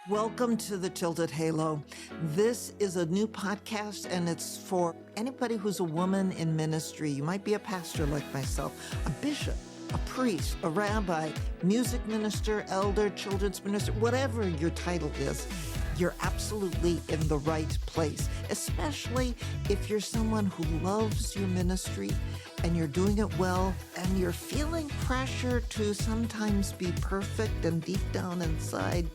Welcome to the Tilted Halo. This is a new podcast, and it's for anybody who's a woman in ministry. You might be a pastor like myself, a bishop, a priest, a rabbi, music minister, elder, children's minister, whatever your title is. You're absolutely in the right place, especially if you're someone who loves your ministry and you're doing it well and you're feeling pressure to sometimes be perfect, and deep down inside,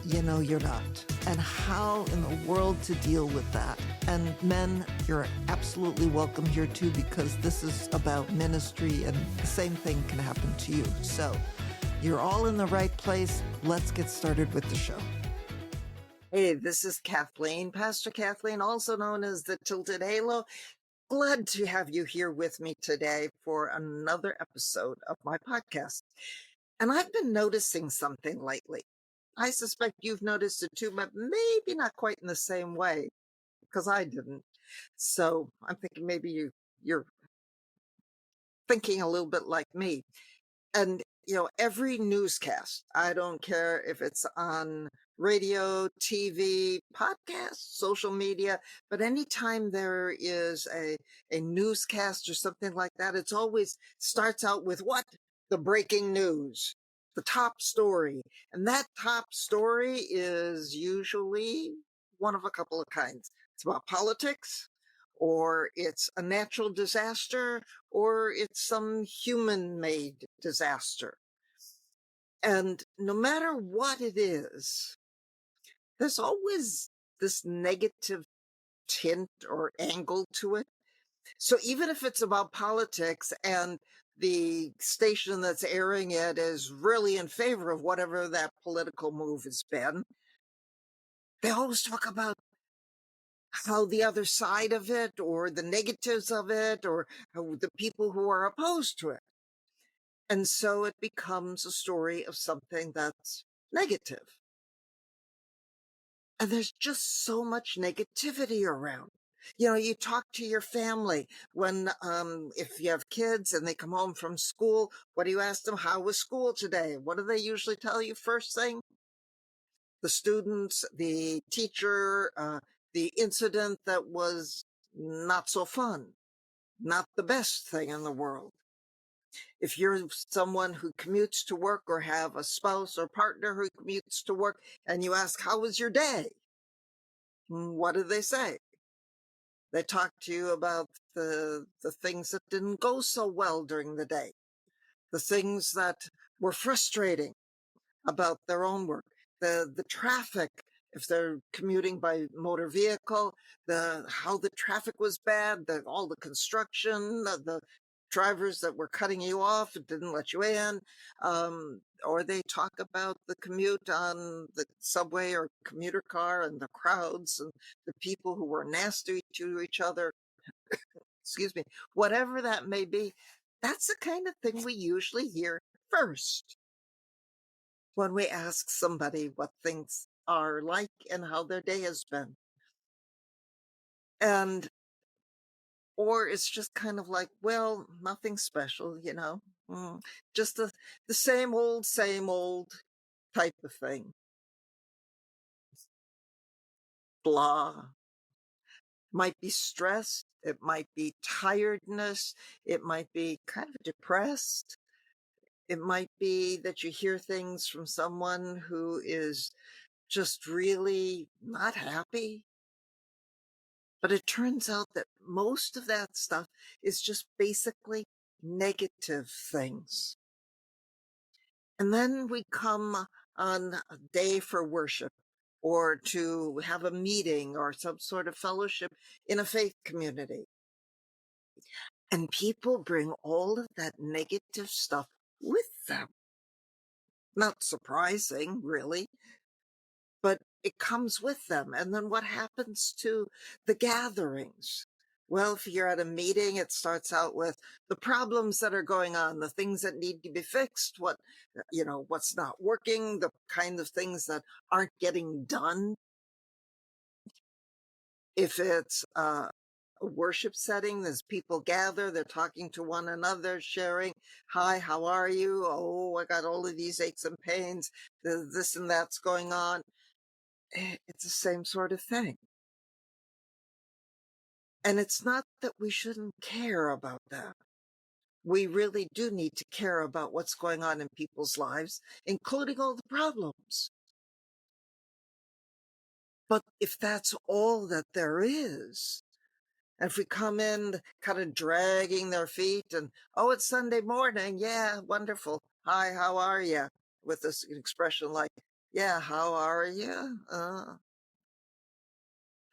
you know you're not. And how in the world to deal with that? And men, you're absolutely welcome here too, because this is about ministry and the same thing can happen to you. So you're all in the right place. Let's get started with the show. Hey, this is Kathleen, Pastor Kathleen, also known as the Tilted Halo. Glad to have you here with me today for another episode of my podcast. And I've been noticing something lately. I suspect you've noticed it too, but maybe not quite in the same way, because I didn't. So I'm thinking maybe you're thinking a little bit like me. And, every newscast, I don't care if it's on radio, TV, podcast, social media, but anytime there is a newscast or something like that, it's always starts out with what? The breaking news, the top story. And that top story is usually one of a couple of kinds. It's about politics, or it's a natural disaster, or it's some human-made disaster. And no matter what it is, there's always this negative tint or angle to it. So even if it's about politics and the station that's airing it is really in favor of whatever that political move has been, they always talk about how the other side of it, or the negatives of it, or how the people who are opposed to it. And so it becomes a story of something that's negative. And there's just so much negativity around. You talk to your family when, if you have kids and they come home from school, what do you ask them? How was school today? What do they usually tell you first thing? The students, the teacher, the incident that was not so fun, not the best thing in the world. If you're someone who commutes to work or have a spouse or partner who commutes to work and you ask, how was your day? What do they say? They talk to you about the things that didn't go so well during the day, the things that were frustrating about their own work, the traffic, if they're commuting by motor vehicle, how the traffic was bad, all the construction, the drivers that were cutting you off and didn't let you in, or they talk about the commute on the subway or commuter car and the crowds and the people who were nasty to each other. Excuse me, whatever that may be. That's the kind of thing we usually hear first when we ask somebody what things are like and how their day has been. And, or it's just kind of like, well, nothing special, just the same old type of thing. Blah. Might be stress. It might be tiredness. It might be kind of depressed. It might be that you hear things from someone who is just really not happy. But it turns out that most of that stuff is just basically negative things. And then we come on a day for worship, or to have a meeting or some sort of fellowship in a faith community. And people bring all of that negative stuff with them. Not surprising, really, but it comes with them. And then what happens to the gatherings? Well, if you're at a meeting, it starts out with the problems that are going on, the things that need to be fixed, what's not working, the kind of things that aren't getting done. If it's a worship setting, there's people gather, they're talking to one another, sharing, hi, how are you? Oh, I got all of these aches and pains, this and that's going on. It's the same sort of thing. And it's not that we shouldn't care about that. We really do need to care about what's going on in people's lives, including all the problems. But if that's all that there is, and if we come in kind of dragging their feet and, oh, it's Sunday morning. Yeah, wonderful. Hi, how are you? With this expression like, yeah, how are you?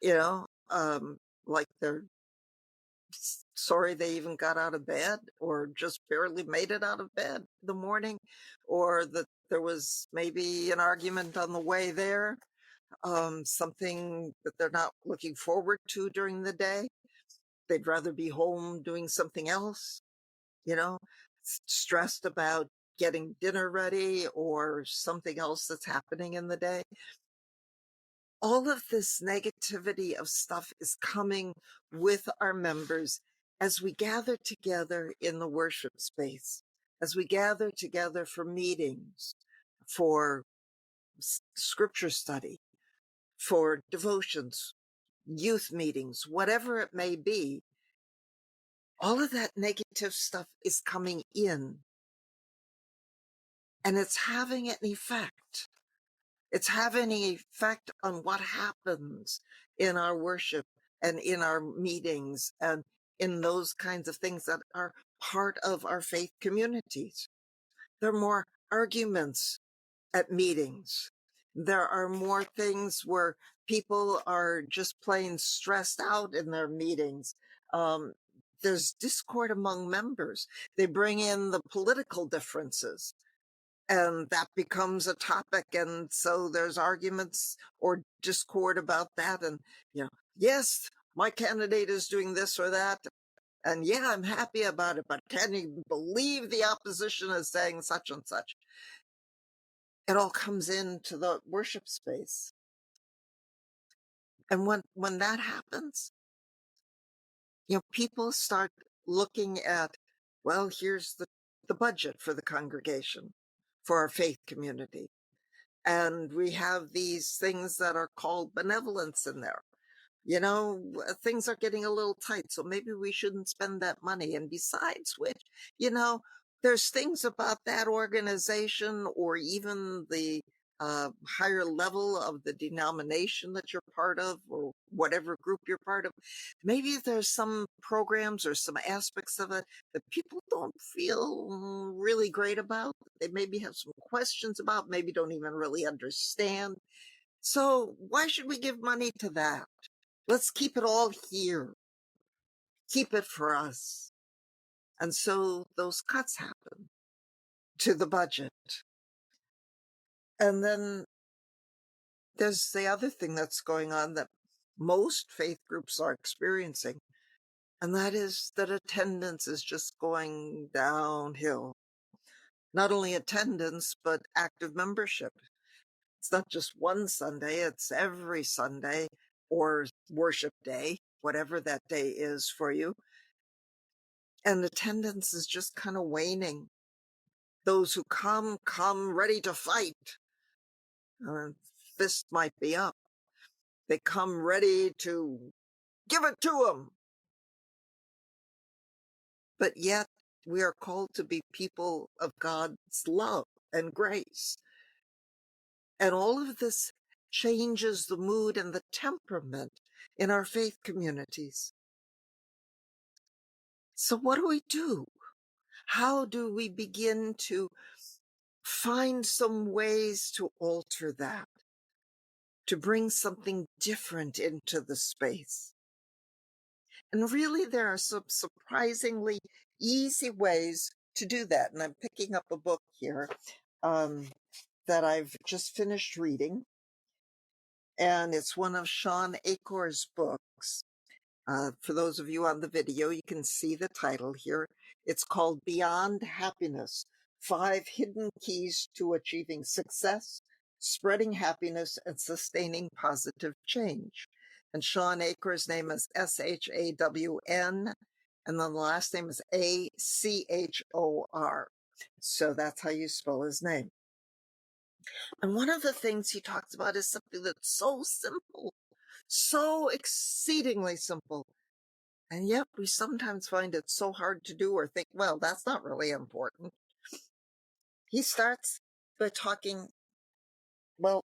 You know, like they're sorry they even got out of bed or just barely made it out of bed in the morning, or that there was maybe an argument on the way there, something that they're not looking forward to during the day. They'd rather be home doing something else, you know, stressed about getting dinner ready or something else that's happening in the day. All of this negativity of stuff is coming with our members as we gather together in the worship space, as we gather together for meetings, for scripture study, for devotions, youth meetings, whatever it may be. All of that negative stuff is coming in, and it's having an effect. It's having an effect on what happens in our worship and in our meetings and in those kinds of things that are part of our faith communities. There are more arguments at meetings. There are more things where people are just plain stressed out in their meetings. Um, there's discord among members. They bring in the political differences, and that becomes a topic. And so there's arguments or discord about that. And, yes, my candidate is doing this or that. And yeah, I'm happy about it, but can you believe the opposition is saying such and such? It all comes into the worship space. And when that happens, people start looking at, well, here's the budget for the congregation, for our faith community. And we have these things that are called benevolence in there. Things are getting a little tight, so maybe we shouldn't spend that money. And besides which, there's things about that organization or even the higher level of the denomination that you're part of or whatever group you're part of. Maybe there's some programs or some aspects of it that people don't feel really great about. They maybe have some questions about, maybe don't even really understand. So why should we give money to that? Let's keep it all here. Keep it for us. And so those cuts happen to the budget. And then there's the other thing that's going on that most faith groups are experiencing, and that is that attendance is just going downhill. Not only attendance, but active membership. It's not just one Sunday, it's every Sunday or worship day, whatever that day is for you. And attendance is just kind of waning. Those who come ready to fight. Fist might be up. They come ready to give it to them. But yet we are called to be people of God's love and grace. And all of this changes the mood and the temperament in our faith communities. So what do we do? How do we begin to find some ways to alter that, to bring something different into the space? And really, there are some surprisingly easy ways to do that. And I'm picking up a book here that I've just finished reading. And it's one of Sean Acor's books. For those of you on the video, you can see the title here. It's called Beyond Happiness, 5 Hidden Keys to Achieving Success, Spreading Happiness, and Sustaining Positive Change. And Sean Acor's name is S-H-A-W-N, and then the last name is A-C-H-O-R. So that's how you spell his name. And one of the things he talks about is something that's so simple, so exceedingly simple. And yet we sometimes find it so hard to do or think, well, that's not really important. He starts by talking, well,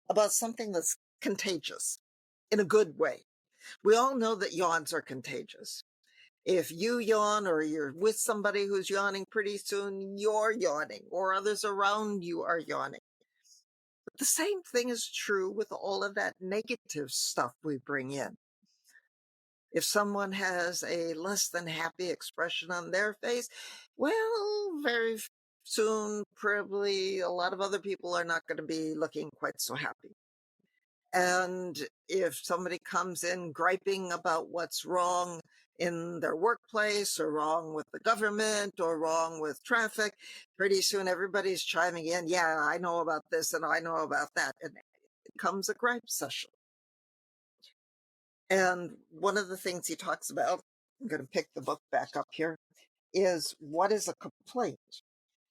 about something that's contagious in a good way. We all know that yawns are contagious. If you yawn or you're with somebody who's yawning, pretty soon you're yawning or others around you are yawning. But the same thing is true with all of that negative stuff we bring in. If someone has a less than happy expression on their face, well, very soon, probably a lot of other people are not going to be looking quite so happy. And if somebody comes in griping about what's wrong in their workplace or wrong with the government or wrong with traffic, pretty soon everybody's chiming in, yeah, I know about this and I know about that. And it becomes a gripe session. And one of the things he talks about, I'm going to pick the book back up here, is what is a complaint?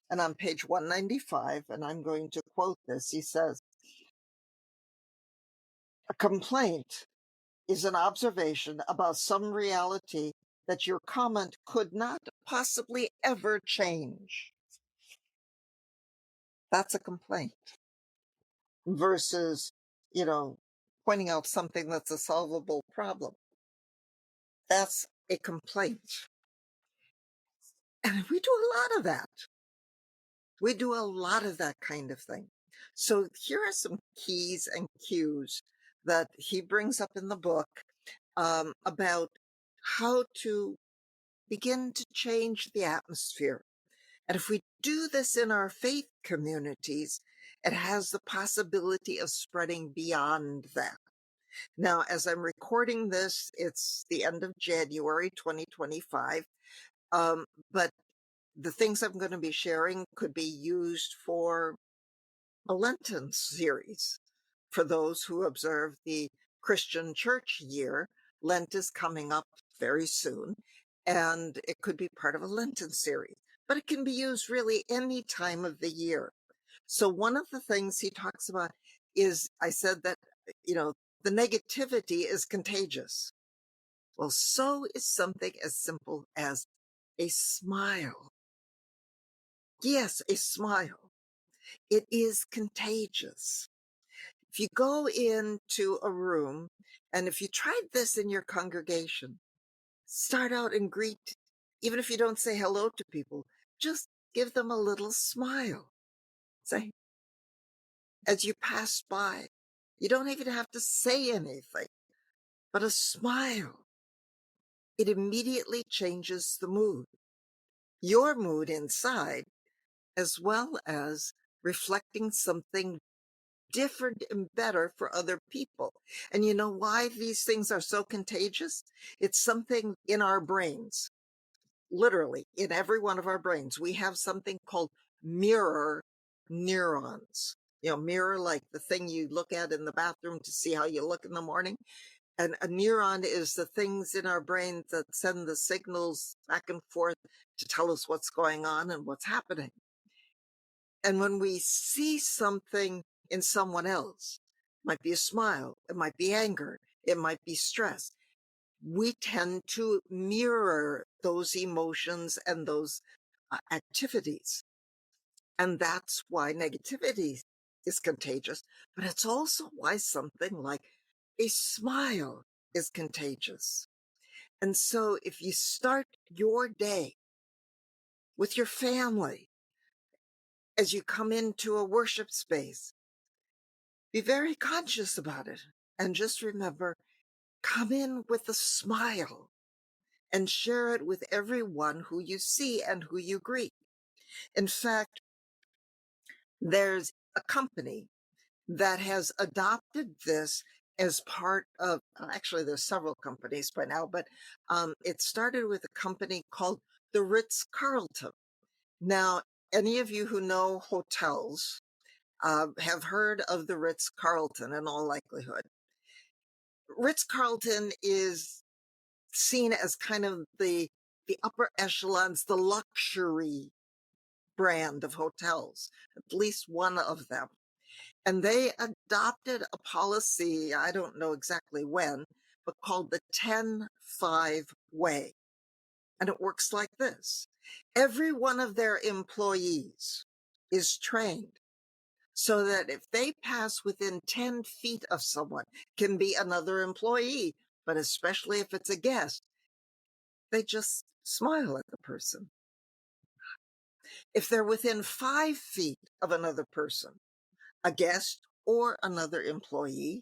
And on page 195, and I'm going to quote this, he says, a complaint is an observation about some reality that your comment could not possibly ever change. That's a complaint versus, pointing out something that's a solvable problem. That's a complaint. And we do a lot of that. We do a lot of that kind of thing. So here are some keys and cues that he brings up in the book about how to begin to change the atmosphere. And if we do this in our faith communities, it has the possibility of spreading beyond that. Now, as I'm recording this, it's the end of January 2025. But the things I'm going to be sharing could be used for a Lenten series. For those who observe the Christian church year, Lent is coming up very soon, and it could be part of a Lenten series, but it can be used really any time of the year. So one of the things he talks about is, I said that, the negativity is contagious. Well, so is something as simple as a smile. Yes, a smile. It is contagious. If you go into a room, and if you tried this in your congregation, start out and greet, even if you don't say hello to people, just give them a little smile. Say, as you pass by, you don't even have to say anything, but a smile. It immediately changes the mood, your mood inside, as well as reflecting something different and better for other people. And you know why these things are so contagious? It's something in our brains, literally in every one of our brains. We have something called mirror neurons. Mirror like the thing you look at in the bathroom to see how you look in the morning. And a neuron is the things in our brain that send the signals back and forth to tell us what's going on and what's happening. And when we see something in someone else, it might be a smile, it might be anger, it might be stress, we tend to mirror those emotions and those activities. And that's why negativity is contagious, but it's also why something like a smile is contagious. And so if you start your day with your family, as you come into a worship space, be very conscious about it. And just remember, come in with a smile and share it with everyone who you see and who you greet. In fact, there's a company that has adopted this as part of, actually, there's several companies by now, but it started with a company called the Ritz-Carlton. Now, any of you who know hotels have heard of the Ritz-Carlton in all likelihood. Ritz-Carlton is seen as kind of the upper echelons, the luxury brand of hotels, at least one of them. And they adopted a policy, I don't know exactly when, but called the 10-5 way. And it works like this. Every one of their employees is trained so that if they pass within 10 feet of someone, can be another employee, but especially if it's a guest, they just smile at the person. If they're within 5 feet of another person, a guest or another employee,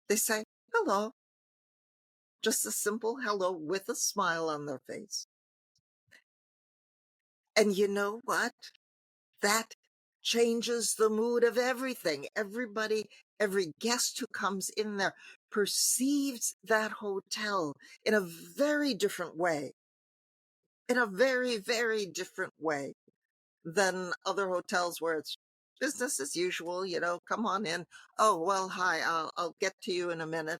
they say, hello. Just a simple hello with a smile on their face. And you know what? That changes the mood of everything. Everybody, every guest who comes in there perceives that hotel in a very different way, in a very, very different way than other hotels where it's business as usual, come on in. Oh, well, hi, I'll get to you in a minute.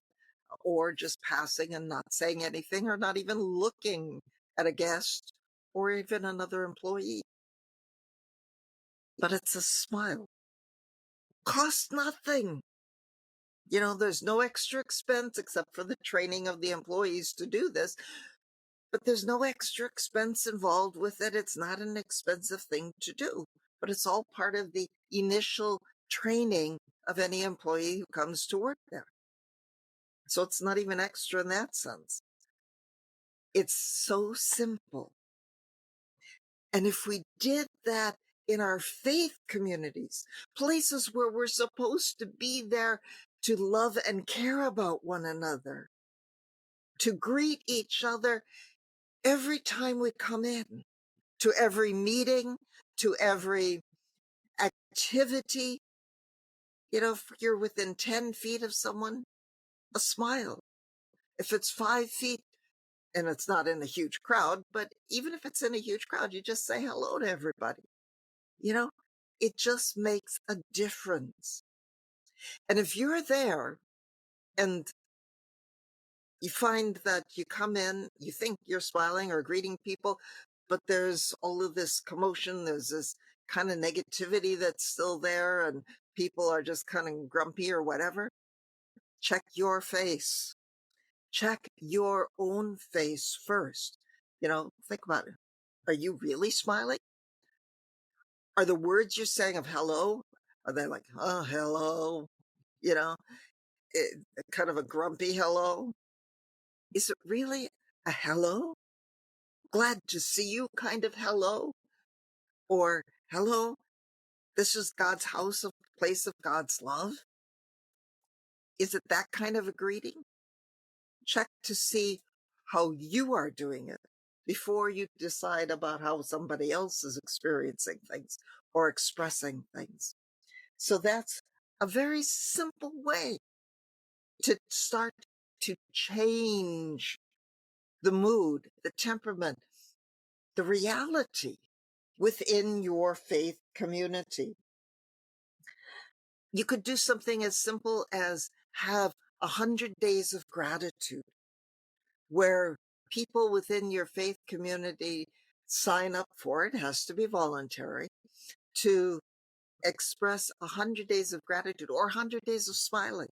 Or just passing and not saying anything or not even looking at a guest or even another employee. But it's a smile. Cost nothing. There's no extra expense except for the training of the employees to do this, but there's no extra expense involved with it. It's not an expensive thing to do, but it's all part of the initial training of any employee who comes to work there. So it's not even extra in that sense. It's so simple. And if we did that in our faith communities, places where we're supposed to be there to love and care about one another, to greet each other every time we come in, to every meeting, to every activity, if you're within 10 feet of someone, a smile. If it's 5 feet, and it's not in a huge crowd, but even if it's in a huge crowd, you just say hello to everybody. It just makes a difference. And if you're there and you find that you come in, you think you're smiling or greeting people, but there's all of this commotion, there's this kind of negativity that's still there, and people are just kind of grumpy or whatever, check your face. Check your own face first. Think about it. Are you really smiling? Are the words you're saying of hello, are they like, oh, hello? You know, kind of a grumpy hello? Is it really a hello? Glad to see you kind of hello? Or hello, this is God's house, a place of God's love? Is it that kind of a greeting? Check to see how you are doing it before you decide about how somebody else is experiencing things or expressing things. So that's a very simple way to start to change the mood, the temperament, the reality within your faith community. You could do something as simple as have 100 days of gratitude, where people within your faith community sign up for it. It has to be voluntary, to express 100 days of gratitude or 100 days of smiling,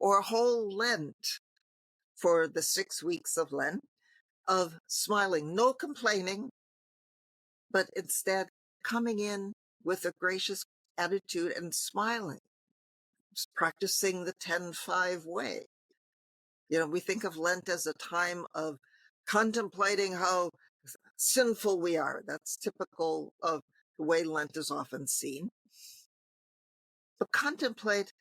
or a whole Lent for the 6 weeks of Lent of smiling, no complaining, but instead coming in with a gracious attitude and smiling, practicing the 10-5 way. We think of Lent as a time of contemplating how sinful we are. That's typical of the way Lent is often seen. But contemplate,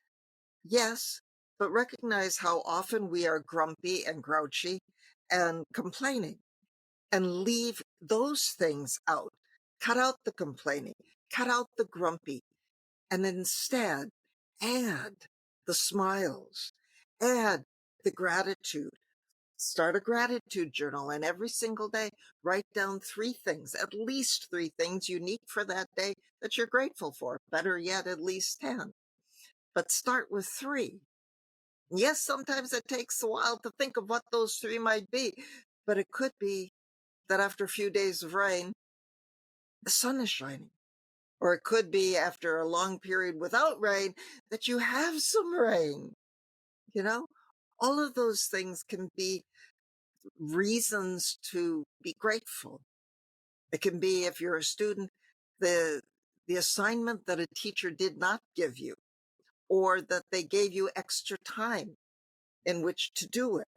yes, but recognize how often we are grumpy and grouchy and complaining, and leave those things out. Cut out the complaining, cut out the grumpy, and instead add the smiles, add the gratitude. Start a gratitude journal, and every single day write down 3 things, at least 3 things unique for that day that you're grateful for. Better yet, at least 10. But start with 3. Yes, sometimes it takes a while to think of what those 3 might be, but it could be that after a few days of rain, the sun is shining. Or it could be after a long period without rain that you have some rain. You know, all of those things can be reasons to be grateful. It can be, if you're a student, the assignment that a teacher did not give you, or that they gave you extra time in which to do it.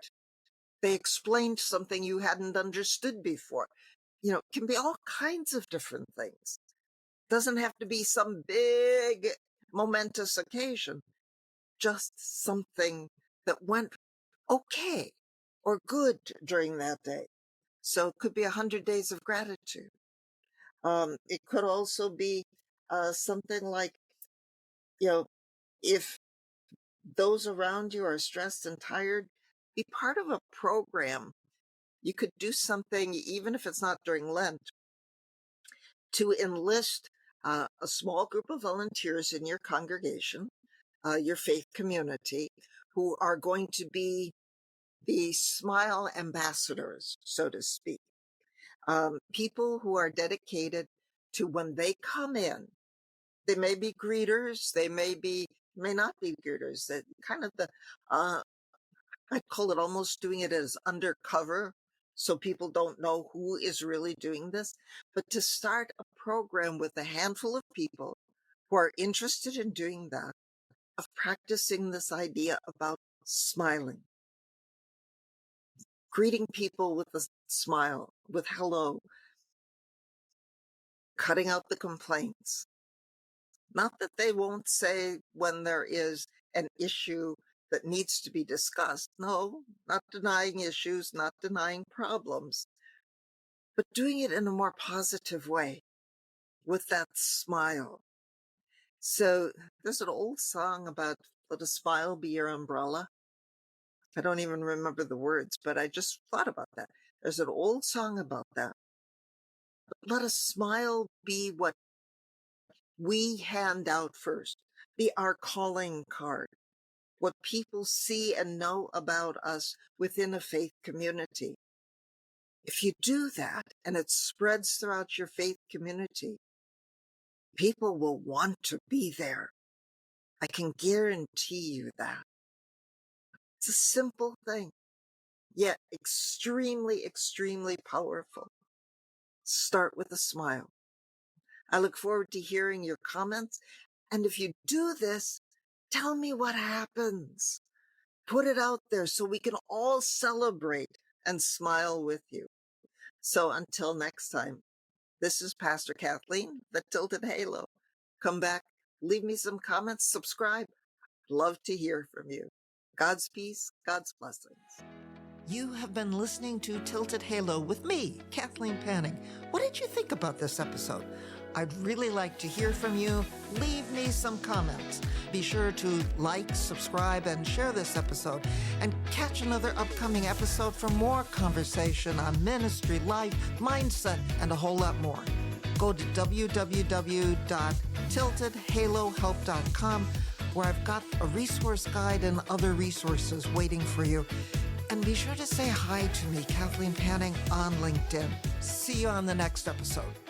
They explained something you hadn't understood before. You know, it can be all kinds of different things. It doesn't have to be some big, momentous occasion, just something that went okay or good during that day. So it could be 100 days of gratitude. It could also be something like, if those around you are stressed and tired, be part of a program. You could do something, even if it's not during Lent, to enlist a small group of volunteers in your congregation, your faith community, who are going to be the smile ambassadors, so to speak. People who are dedicated to, when they come in, they may be greeters, may not be greeters. That kind of I call it almost doing it as undercover, so people don't know who is really doing this. But to start a program with a handful of people who are interested in doing that, of practicing this idea about smiling, greeting people with a smile, with hello, cutting out the complaints. Not that they won't say when there is an issue that needs to be discussed. No, not denying issues, not denying problems, but doing it in a more positive way with that smile. So there's an old song about let a smile be your umbrella. I don't even remember the words, but I just thought about that. There's an old song about that. Let a smile be what we hand out first, be our calling card, what people see and know about us within a faith community. If you do that and it spreads throughout your faith community, people will want to be there. I can guarantee you that. It's a simple thing, yet extremely, extremely powerful. Start with a smile. I look forward to hearing your comments. And if you do this, tell me what happens. Put it out there so we can all celebrate and smile with you. So until next time, this is Pastor Kathleen, the Tilted Halo. Come back, leave me some comments, subscribe. Love to hear from you. God's peace, God's blessings. You have been listening to Tilted Halo with me, Kathleen Panning. What did you think about this episode? I'd really like to hear from you. Leave me some comments. Be sure to like, subscribe, and share this episode. And catch another upcoming episode for more conversation on ministry, life, mindset, and a whole lot more. Go to www.tiltedhalohelp.com, where I've got a resource guide and other resources waiting for you. And be sure to say hi to me, Kathleen Panning, on LinkedIn. See you on the next episode.